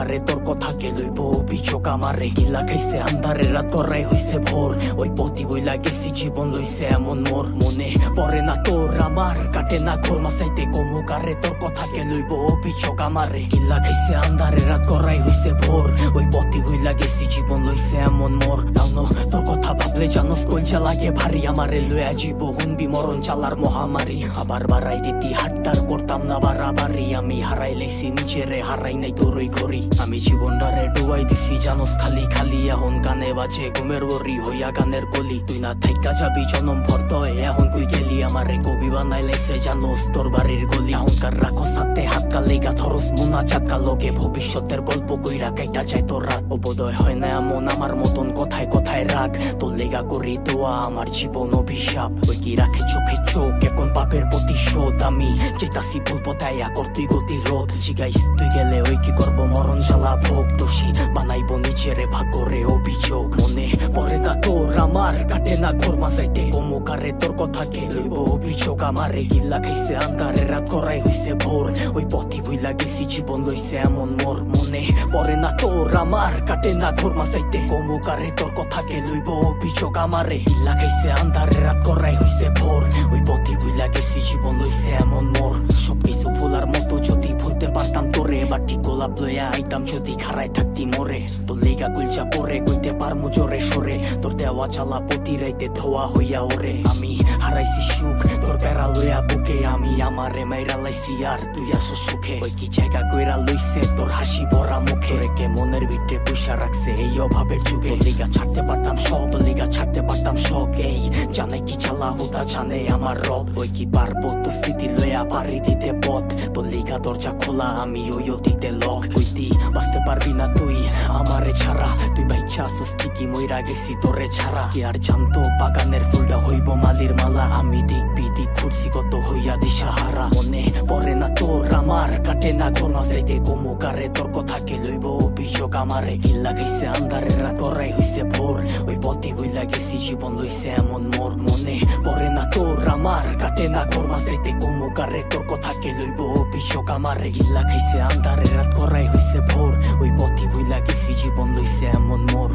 কারে তোর কথাকে লইব অভিযোগ আমারে গিল্লা খাইছে আন্ধারে রাত করাই হইছে ভোর ওই পথি বইলা গেছি জীবন লইছে এমন মোর মনে পড়ে না তোর আমার কাটে না ঘোর মাসাইতে কমু কারে তোর কথাকে লইব অভিযোগ আমারে গিল্লা খাইছে আন্ধারে রাত করাই হইছে ভোর ওই পথি বইলা গেছি জীবন লইছে এমন মোর তাও তোর কথা ভাবলে জানোস কলজা লাগে ভারী আমারে লইয়া জীব হুনবি মরণ চালার মহামারী আবার বাড়াই দিতি হাট্টার করতাম না বাড়াবাড়ি আমি হারাই লেছি নিজেরে হারাই নাই তোরই ঘড়ি আমি জীবনটারে ডুবাই দিছি জানোস খালি খালি এখন গানে বাজে ঘুমের বরি হইয়া গানের গলি তুই না থাইকা যাবি জনম ভর্ত এখন কই গেলি আমারে কবি বানাই লাইছে জানোস তোর বাড়ির গলি এখনকার রাখো সাথে হাত কালেগা থরস মুনা চাকা লগে ভবিষ্যতের গল্প কইরা কাইটা যায় তোর রাত অবোধয় হয় না এমন আমার মতন কথায় কথায় রাগ তোর লেগা করি দোয়া আমার জীবন অভিশাপ ওই কি রাখে চোখে চোখ এখন পাপের প্রতিশোধ আমি যেতাছি ভুল পথাইয়া করতুই গতি রোধ জিগাইস তুই গেলে ওই কি করবো মরণ জ্বালা ভোগ দোষী বানাইবো নিজেরে ভাগ্যরে অভিযোগ মনে পড়ে না তোর আমার কাটে না ঘোর মাসাইতে কমুকারে তোর কথাকে লইব অভিযোগ আমারে গিল্লা খাইছে আন্ধারে রাত করাই হইছে ভোর ওই পথি বইলা গেছি জীবন লইছে এমন মোর মনে পড়ে না তোর আমার কাটে না ঘোর মাসাইতে কমুকারে তোর কথাকে লইব অভিযোগ আমারে গিল্লা খাইছে আন্ধারে রাত করাই হইছে ভোর ওই পথি বইলা গেছি জীবন লইছে এমন মোর সবকিছু ভুলার মতো যদি ভুলতে পারতাম তোরে বাটি গোলাপ লইয়া আইতাম যদি খারাই থাকতি মোরে তোর লেগা গুলচা পরে কইতে পারমু জোরে সরে তোর দেওয়া চালা প্রতি রাইতে ধোয়া হইয়া ওরে আমি হারাইছি সুখ তোর বেড়া লইয়া বুকে আমি আমারে মাইরা লাইছি আর তুই আসো সুখে ওই কি জায়গা কইরা লইছে তোর হাসি ভরা মুখে রেখে মনের ভিতরে পুষা রাখছে এই অভাবের যুগে লিগা ছাড়তে পারতাম সব লিগা ছাড়তে পারতাম শখ এই জানে কি চালা হুদা জানে আমার রব ওই কি পারবো তো স্মৃতি লইয়া পারি দিতে পথ তোর লিগা দরজা খোলা আমি ওই অতীতে লক হইতি বাঁচতে পারবি না তুই আমারে ছাড়া তুই বাইচ্ছা আসস ঠিকই মইরা গেছি তোরে ছাড়া কি আর জানতো বাগানের ফুলটা হইব মালির মালা আমি দিক বিদিক ঘুরছি কত হইয়া দিশাহারা মনে পড়ে না তোর আমার কাটে না ঘোর মাসাইতে কমুকারে তোর কথাকে লইব অভিযোগ আমারে গিল্লা খাইছে আন্ধারে রাত করাই হইছে ভোর ওই পথি বইলা গেছি জীবন লইছে এমন মোর মনে পড়ে না তোর আমার কাটে না ঘোর মাসাইতে কমুকারে তোর কথাকে লইব অভিযোগ আমারে গিল্লা খাইছে আন্ধারে রাত করাই হইছে ভোর ওই পথি বইলা গেছি জীবন লইছে এমন মোর।